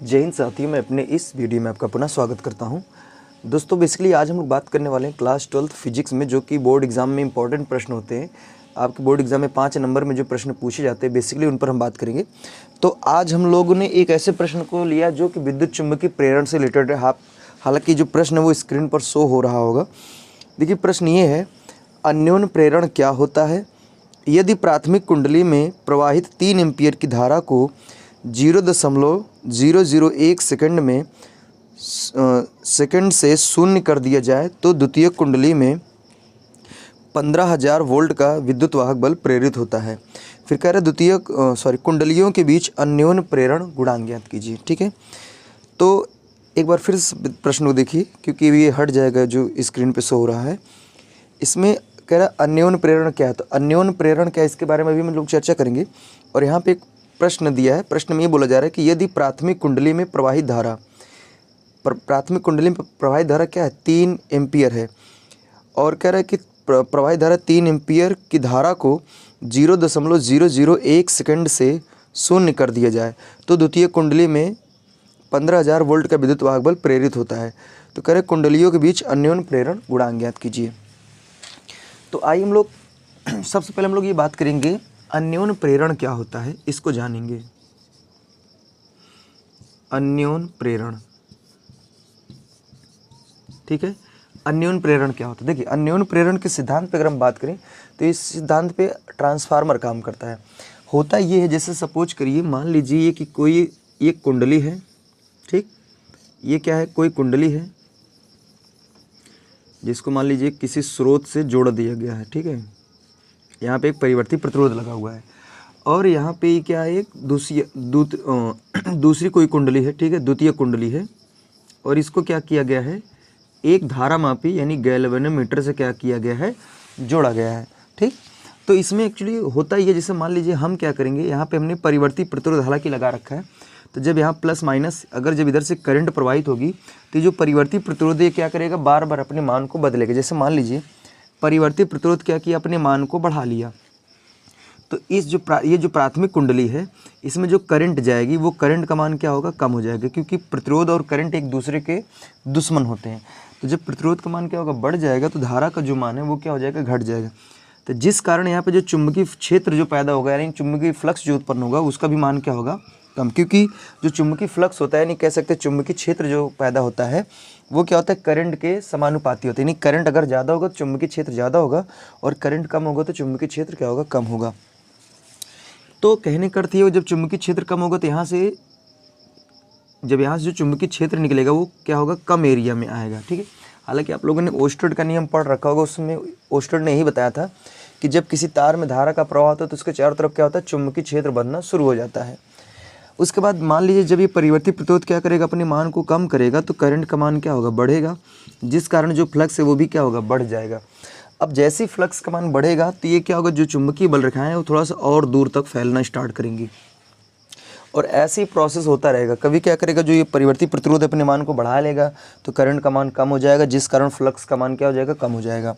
जय हिंद साथियों, मैं अपने इस वीडियो में आपका पुनः स्वागत करता हूं। दोस्तों बेसिकली आज हम लोग बात करने वाले हैं क्लास 12th फिजिक्स में, जो कि बोर्ड एग्जाम में इंपॉर्टेंट प्रश्न होते हैं। आपके बोर्ड एग्जाम में 5 नंबर में जो प्रश्न पूछे जाते हैं बेसिकली उन पर हम बात करेंगे। तो आज हम लोगों ने एक ऐसे प्रश्न को लिया जो कि विद्युत चुम्बकीय प्रेरण से रिलेटेड है। हालांकि जो प्रश्न है वो स्क्रीन पर शो हो रहा होगा। देखिए प्रश्न ये है, अन्योन्य प्रेरण क्या होता है? यदि प्राथमिक कुंडली में प्रवाहित 3 एम्पीयर की धारा को 0.001 सेकंड से शून्य कर दिया जाए तो द्वितीय कुंडली में 15,000 वोल्ट का विद्युत वाहक बल प्रेरित होता है। फिर कह रहे कुंडलियों के बीच अन्योन्य प्रेरण गुणांक ज्ञात कीजिए। ठीक है, तो एक बार फिर प्रश्न को देखिए क्योंकि ये हट जाएगा जो स्क्रीन पे शो हो रहा है। इसमें कह रहा है अन्योन्य प्रेरण क्या है, तो अन्योन्य प्रेरण क्या है इसके बारे में भी हम लोग चर्चा करेंगे। और यहाँ पे एक प्रश्न दिया है, प्रश्न में ये बोला जा रहा है कि यदि प्राथमिक कुंडली में प्रवाहित धारा क्या है, 3 एम्पीयर है, और कह रहा है कि प्रवाहित धारा 3 एम्पीयर की धारा को 0.001 सेकंड से शून्य कर दिया जाए तो द्वितीय कुंडली में 15,000 वोल्ट का विद्युत वाहक बल प्रेरित होता है। तो कह रहे कुंडलियों के बीच अन्योन्य प्रेरण गुणांक ज्ञात कीजिए। तो आइए हम लोग सबसे पहले हम लोग ये बात करेंगे अन्योन्य प्रेरण क्या होता है, इसको जानेंगे। अन्योन्य प्रेरण, ठीक है, अन्योन्य प्रेरण क्या होता है? देखिए अन्योन्य प्रेरण के सिद्धांत पे अगर हम बात करें तो इस सिद्धांत पे ट्रांसफार्मर काम करता है। होता ये है, जैसे सपोज करिए, मान लीजिए कि कोई एक कुंडली है, ठीक, ये क्या है, कोई कुंडली है जिसको मान लीजिए किसी स्रोत से जोड़ दिया गया है। ठीक है, यहाँ पे एक परिवर्ती प्रतिरोध लगा हुआ है और यहाँ पे क्या है, एक दूसरी कोई कुंडली है, ठीक है, द्वितीय कुंडली है, और इसको क्या किया गया है, एक धारामापी यानी गैल्वेनोमीटर से क्या किया गया है, जोड़ा गया है। ठीक, तो इसमें एक्चुअली होता ही है, जैसे मान लीजिए हम क्या करेंगे, यहाँ पे हमने परिवर्ती प्रतिरोध हालांकि लगा रखा है, तो जब यहाँ प्लस माइनस अगर जब इधर से करंट प्रवाहित होगी तो जो परिवर्ती प्रतिरोध ये क्या करेगा, बार बार अपने मान को बदलेगा। जैसे मान लीजिए परिवर्ती प्रतिरोध क्या किया, अपने मान को बढ़ा लिया, तो ये जो प्राथमिक कुंडली है इसमें जो करंट जाएगी वो करंट का मान क्या होगा, कम हो जाएगा, क्योंकि प्रतिरोध और करंट एक दूसरे के दुश्मन होते हैं। तो जब प्रतिरोध का मान क्या होगा, बढ़ जाएगा, तो धारा का जो मान है वो क्या हो जाएगा, घट जाएगा। तो जिस कारण यहाँ पे जो चुंबकीय क्षेत्र जो पैदा होगा यानी चुंबकीय फ्लक्स जो उत्पन्न होगा उसका भी मान क्या होगा, कम, क्योंकि जो चुंबकीय फ्लक्स होता है यानी कह सकते हैं चुंबकीय क्षेत्र जो पैदा होता है वो क्या होता है, करंट के समानुपाती होता है। यानी करंट अगर ज़्यादा होगा तो चुंबकीय क्षेत्र ज़्यादा होगा और करंट कम होगा तो चुंबकीय क्षेत्र क्या होगा, कम होगा। तो कहने का अर्थ ये हो, जब चुंबकीय क्षेत्र कम होगा तो यहाँ से जो चुंबकीय क्षेत्र निकलेगा वो क्या होगा, कम एरिया में आएगा। ठीक है, हालांकि आप लोगों ने ओस्टर्ड का नियम पढ़ रखा होगा, उसमें ओस्टर्ड ने यही बताया था कि जब किसी तार में धारा का प्रवाह होता है तो उसके चारों तरफ क्या होता है, चुंबकीय क्षेत्र बनना शुरू हो जाता है। उसके बाद मान लीजिए जब ये परिवर्ती प्रतिरोध क्या करेगा, अपने मान को कम करेगा तो करंट का मान क्या होगा, बढ़ेगा, जिस कारण जो फ्लक्स है वो भी क्या होगा, बढ़ जाएगा। अब जैसे ही फ्लक्स का मान बढ़ेगा तो ये क्या होगा, जो चुंबकीय बल रेखाएं हैं वो थोड़ा सा और दूर तक फैलना स्टार्ट करेंगी और ऐसे ही प्रोसेस होता रहेगा। कभी क्या करेगा, जो ये परिवर्ती प्रतिरोध अपने मान को बढ़ा लेगा तो करंट का मान कम हो जाएगा, जिस कारण फ्लक्स का मान क्या हो जाएगा, कम हो जाएगा।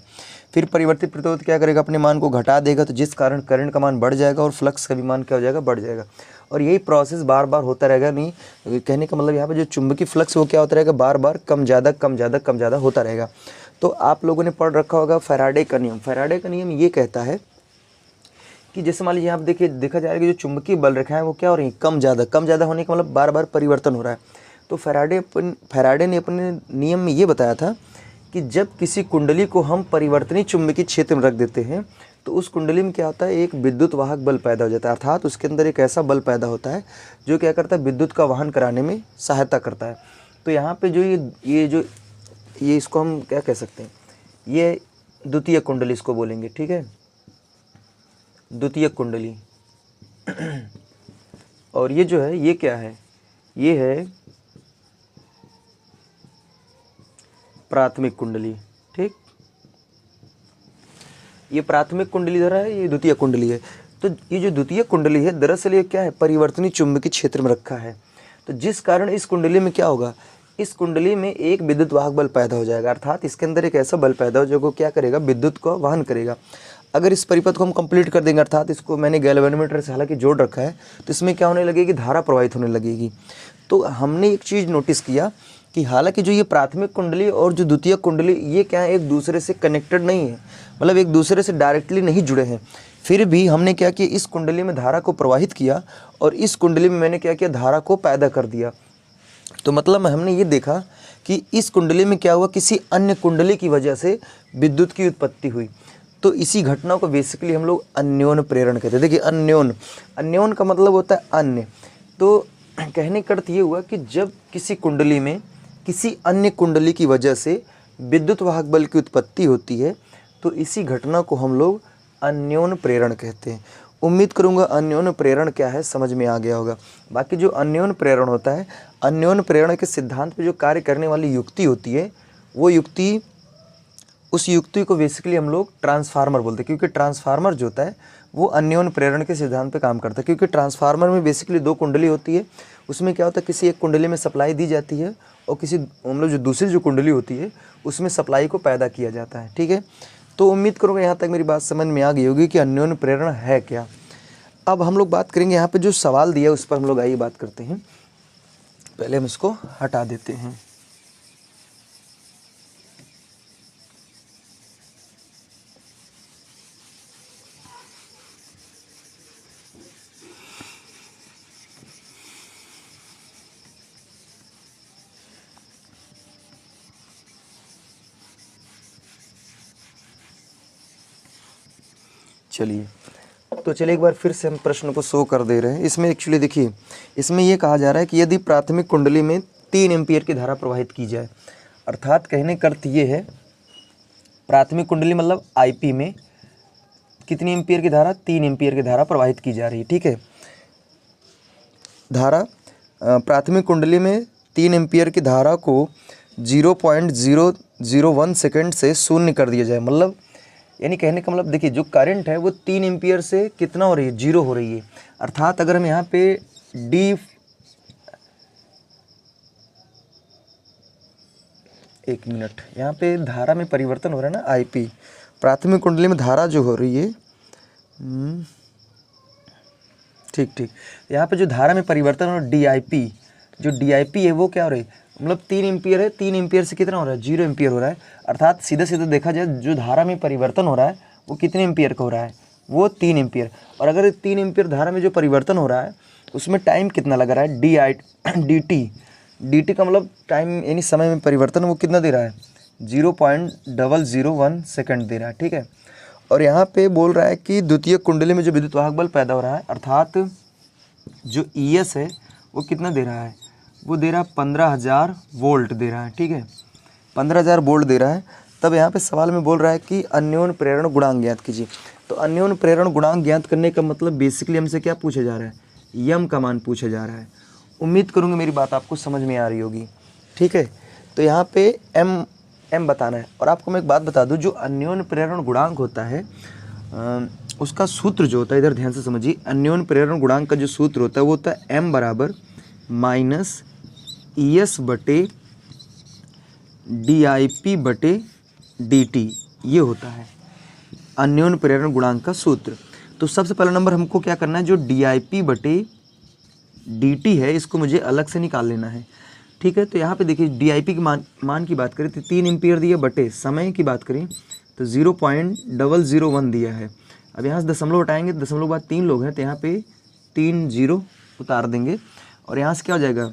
फिर परिवर्ती प्रतिरोध क्या करेगा, अपने मान को घटा देगा, तो जिस कारण करंट का मान बढ़ जाएगा और फ्लक्स का भी मान क्या हो जाएगा, बढ़ जाएगा। और यही प्रोसेस बार बार होता रहेगा। नहीं कहने का मतलब यहाँ पे जो चुंबकीय फ्लक्स वो क्या होता रहेगा, बार बार कम ज़्यादा होता रहेगा। तो आप लोगों ने पढ़ रखा होगा फैराडे का नियम। फैराडे का नियम ये कहता है कि जैसे मान लीजिए यहाँ पे देखा जाएगा कि जो चुंबकीय बल रेखाएं हैं वो क्या हो रही हैं, कम ज़्यादा होने का मतलब बार बार परिवर्तन हो रहा है। तो फैराडे ने अपने नियम में ये बताया था कि जब किसी कुंडली को हम परिवर्तनीय चुंबकीय क्षेत्र में रख देते हैं तो उस कुंडली में क्या होता है, एक विद्युत वाहक बल पैदा हो जाता है, अर्थात उसके अंदर एक ऐसा बल पैदा होता है जो क्या करता है, विद्युत का वहन कराने में सहायता करता है। तो यहाँ पे जो ये इसको हम क्या कह सकते हैं, ये द्वितीय कुंडली इसको बोलेंगे। ठीक है, द्वितीय कुंडली और ये जो है ये क्या है, ये है प्राथमिक कुंडली। ठीक, ये प्राथमिक कुंडली धरा है, ये द्वितीय कुंडली है। तो ये जो द्वितीय कुंडली है दरअसल ये क्या है, परिवर्तनीय चुंबकीय क्षेत्र में रखा है। तो जिस कारण इस कुंडली में क्या होगा, इस कुंडली में एक विद्युत वाहक बल पैदा हो जाएगा, अर्थात इसके अंदर एक ऐसा बल पैदा हो जो क्या करेगा, विद्युत को वहन करेगा। अगर इस परिपथ को हम कंप्लीट कर देंगे, अर्थात इसको मैंने गैल्वेनोमीटर से हालांकि जोड़ रखा है, तो इसमें क्या होने लगेगी, धारा प्रवाहित होने लगेगी। तो हमने एक चीज़ नोटिस किया कि हालांकि जो ये प्राथमिक कुंडली और जो द्वितीयक कुंडली ये क्या है, एक दूसरे से कनेक्टेड नहीं है, मतलब एक दूसरे से डायरेक्टली नहीं जुड़े हैं, फिर भी हमने क्या किया, इस कुंडली में धारा को प्रवाहित किया और इस कुंडली में मैंने क्या किया, धारा को पैदा कर दिया। तो मतलब हमने ये देखा कि इस कुंडली में क्या हुआ, किसी अन्य कुंडली की वजह से विद्युत की उत्पत्ति हुई। तो इसी घटना को बेसिकली हम लोग अन्योन प्रेरण कहते हैं। देखिए अन्योन का मतलब होता है अन्य। तो कहने का अर्थ ये हुआ कि जब किसी कुंडली में किसी अन्य कुंडली की वजह से विद्युत वाहक बल की उत्पत्ति होती है तो इसी घटना को हम लोग अन्योन प्रेरण कहते हैं। उम्मीद करूंगा अन्योन प्रेरण क्या है समझ में आ गया होगा। बाकी जो अन्योन प्रेरण होता है, अन्योन प्रेरण के सिद्धांत पे जो कार्य करने वाली युक्ति होती है, वो युक्ति, उस युक्ति को बेसिकली हम लोग ट्रांसफार्मर बोलते हैं, क्योंकि ट्रांसफार्मर जो होता है वो अन्योन प्रेरण के सिद्धांत पे काम करता है। क्योंकि ट्रांसफार्मर में बेसिकली दो कुंडली होती है, उसमें क्या होता है, किसी एक कुंडली में सप्लाई दी जाती है और किसी मतलब जो दूसरी जो कुंडली होती है उसमें सप्लाई को पैदा किया जाता है। ठीक है, तो उम्मीद करूँगा यहाँ तक मेरी बात समझ में आ गई होगी कि अन्योन प्रेरण है क्या। अब हम लोग बात करेंगे, यहाँ पे जो सवाल दिया है उस पर हम लोग आइए बात करते हैं। पहले हम इसको हटा देते हैं। चलिए, तो चलिए एक बार फिर से हम प्रश्न को शो कर दे रहे हैं। इसमें एक्चुअली देखिए, इसमें ये कहा जा रहा है कि यदि प्राथमिक कुंडली में 3 एम्पीयर की धारा प्रवाहित की जाए, अर्थात कहने का अर्थ ये है, प्राथमिक कुंडली मतलब आईपी में कितनी एम्पीयर की धारा, 3 एम्पीयर की धारा प्रवाहित की जा रही है। ठीक है, धारा प्राथमिक कुंडली में 3 एम्पीयर की धारा को 0.001 सेकेंड से शून्य कर दिया जाए, मतलब यानी कहने का मतलब देखिए, जो करंट है वो 3 एम्पीयर से कितना हो रही है, 0 हो रही है। अर्थात अगर हम यहाँ पे एक मिनट, यहाँ पे धारा में परिवर्तन हो रहा है ना, आईपी, प्राथमिक कुंडली में धारा जो हो रही है, ठीक, यहाँ पे जो धारा में परिवर्तन हो रहा है डीआईपी, जो डीआईपी है वो क्या हो रही है, मतलब 3 एम्पीयर है, 3 एम्पीयर से कितना हो रहा है, 0 एम्पीयर हो रहा है। अर्थात सीधा सीधा देखा जाए जो धारा में परिवर्तन हो रहा है वो कितने एम्पीयर का हो रहा है, वो 3 एम्पीयर। और अगर 3 एम्पीयर धारा में जो परिवर्तन हो रहा है उसमें टाइम कितना लग रहा है, dt का मतलब टाइम यानी समय में परिवर्तन, वो कितना दे रहा है, 0.001 सेकेंड दे रहा है। ठीक है, और यहाँ पे बोल रहा है कि द्वितीय कुंडली में जो विद्युत वाहक बल पैदा हो रहा है, अर्थात जो ES है वो कितना दे रहा है, वो दे रहा है 15,000 वोल्ट दे रहा है। ठीक है, 15,000 वोल्ट दे रहा है। तब यहाँ पे सवाल में बोल रहा है कि अन्योन प्रेरण गुणांक ज्ञात कीजिए। तो अन्योन प्रेरण गुणांक ज्ञात करने का मतलब बेसिकली हमसे क्या पूछा जा रहा है, यम का मान पूछा जा रहा है। उम्मीद करूँगी मेरी बात आपको समझ में आ रही होगी। ठीक है, तो यहाँ पे एम बताना है। और आपको मैं एक बात बता दूँ, जो अन्योन प्रेरण गुणांक होता है उसका सूत्र जो होता है, इधर ध्यान से समझिए, अन्योन प्रेरण गुणांक का जो सूत्र होता है वो होता है m बराबर माइनस ES बटे DIP बटे DT, ये होता है अन्योन प्रेरण गुणांक का सूत्र। तो सबसे पहला नंबर हमको क्या करना है, जो DIP बटे DT है इसको मुझे अलग से निकाल लेना है। ठीक है, तो यहाँ पे देखिए DIP की मान की बात करें तो 3 एम्पीयर दिया, बटे समय की बात करें तो 0.001 दिया है। अब यहाँ से दशमलव हटाएंगे, दशमलव बाद 3 लोग हैं तो यहाँ पे 3 0 उतार देंगे और यहाँ से क्या हो जाएगा,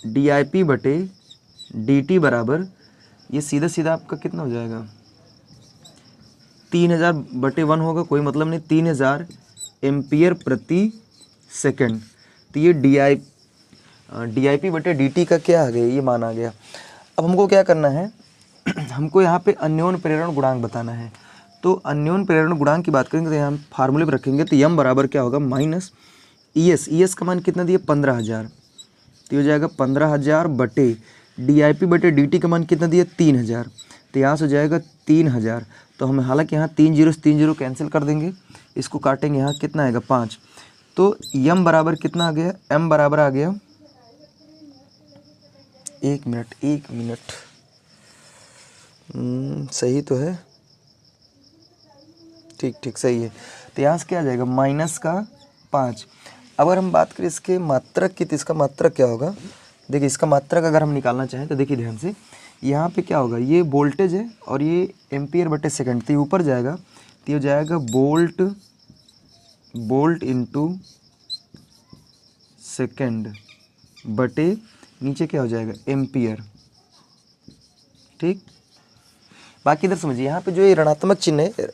DIP बटे DT बराबर, ये सीधा सीधा आपका कितना हो जाएगा, 3000 बटे 1 होगा, कोई मतलब नहीं, 3000 एम्पियर प्रति सेकंड। तो ये DIP बटे DT का क्या आ गया, ये मान आ गया। अब हमको क्या करना है, हमको यहाँ पे अन्योन प्रेरण गुणांक बताना है। तो अन्योन प्रेरण गुणांक की बात करेंगे तो यहाँ हम फार्मूले पर रखेंगे, तो यम बराबर क्या होगा, माइनस ES का मान कितना दिया, 15,000, तो हो जाएगा 15,000 बटे DIP बटे DT का मान कितना दिया, 3,000, तो यहाँ से हो जाएगा 3,000। तो हम हालांकि यहाँ 3 0 से 3 0 कैंसिल कर देंगे, इसको काटेंगे, यहाँ कितना आएगा 5। तो यम बराबर कितना आ गया, m बराबर आ गया, एक मिनट सही तो है, ठीक सही है। तो यहाँ से क्या आ जाएगा, माइनस का 5। अगर हम बात करें इसके मात्रक की, तो इसका मात्रक क्या होगा, देखिए इसका मात्रक अगर हम निकालना चाहें तो देखिए ध्यान से, यहाँ पे क्या होगा, ये वोल्टेज है और ये एम्पियर बटे सेकंड, तो ये ऊपर जाएगा तो ये जाएगा वोल्ट इंटू सेकंड बटे नीचे क्या हो जाएगा, एम्पियर। ठीक, बाकी इधर समझिए, यहाँ पे जो ये ऋणात्मक चिन्ह है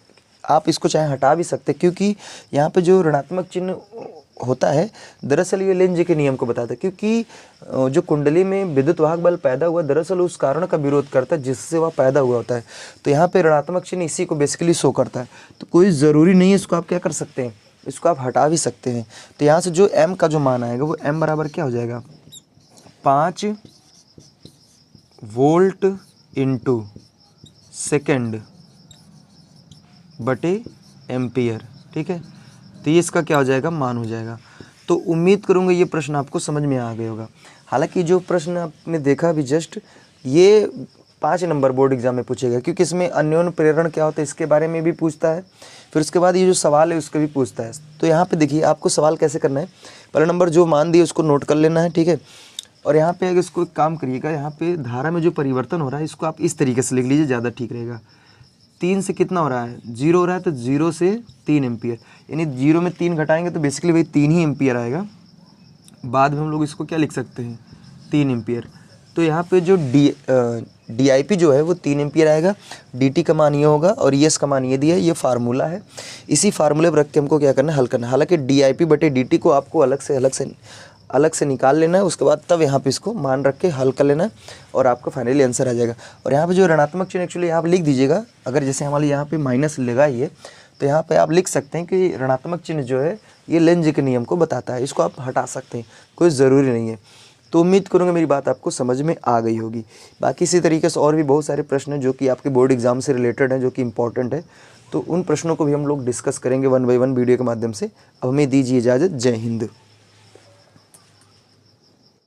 आप इसको चाहे हटा भी सकते हैं, क्योंकि यहाँ पे जो ऋणात्मक चिन्ह होता है दरअसल ये लेंज के नियम को बताता है, क्योंकि जो कुंडली में विद्युत वाहक बल पैदा हुआ दरअसल उस कारण का विरोध करता है जिससे वह पैदा हुआ होता है। तो यहाँ पे ऋणात्मक चिन्ह इसी को बेसिकली शो करता है। तो कोई ज़रूरी नहीं है, इसको आप क्या कर सकते हैं, इसको आप हटा भी सकते हैं। तो यहाँ से जो m का जो मान आएगा वो m बराबर क्या हो जाएगा, 5 वोल्ट इंटू सेकेंड बटे एम्पियर। ठीक है, तो ये इसका क्या हो जाएगा, मान हो जाएगा। तो उम्मीद करूँगा ये प्रश्न आपको समझ में आ गया होगा। हालांकि जो प्रश्न आपने देखा अभी जस्ट, ये 5 नंबर बोर्ड एग्जाम में पूछेगा, क्योंकि इसमें अन्योन्य प्रेरण क्या होता है इसके बारे में भी पूछता है, फिर उसके बाद ये जो सवाल है उसका भी पूछता है। तो यहाँ पे देखिए आपको सवाल कैसे करना है, पहला नंबर जो मान दिए उसको नोट कर लेना है। ठीक है, और यहाँ पे अगर इसको एक काम करिएगा, यहाँ पे धारा में जो परिवर्तन हो रहा है इसको आप इस तरीके से लिख लीजिए, ज़्यादा ठीक रहेगा। 3 से कितना हो रहा है, 0 हो रहा है, तो 0 से 3 एम्पियर, यानी 0 में 3 घटाएंगे तो बेसिकली वही 3 ही एम्पियर आएगा। बाद में हम लोग इसको क्या लिख सकते हैं, 3 एम्पियर। तो यहाँ पे जो DIP जो है वो 3 एम्पियर आएगा, DT का मान ये होगा और ES का मान ये दिया है, ये फार्मूला है। इसी फार्मूले पर रख के हमको क्या करना है, हल करना है। हालांकि DIP बटे DT को आपको अलग से निकाल लेना है, उसके बाद तब यहाँ पे इसको मान रख के हल कर लेना है और आपका फाइनली आंसर आ जाएगा। और यहाँ पे जो ऋणात्मक चिन्ह एक्चुअली यहाँ पे लिख दीजिएगा, अगर जैसे हमारे यहाँ पे माइनस लगा ही है तो यहाँ पे आप लिख सकते हैं कि ऋणात्मक चिन्ह जो है ये लेंज के नियम को बताता है, इसको आप हटा सकते हैं, कोई ज़रूरी नहीं है। तो उम्मीद करूँगा मेरी बात आपको समझ में आ गई होगी। बाकी इसी तरीके से और भी बहुत सारे प्रश्न हैं जो कि आपके बोर्ड एग्जाम से रिलेटेड हैं, जो कि इंपॉर्टेंट है, तो उन प्रश्नों को भी हम लोग डिस्कस करेंगे 1 बाय 1 वीडियो के माध्यम से। अब हमें दीजिए इजाज़त, जय हिंद।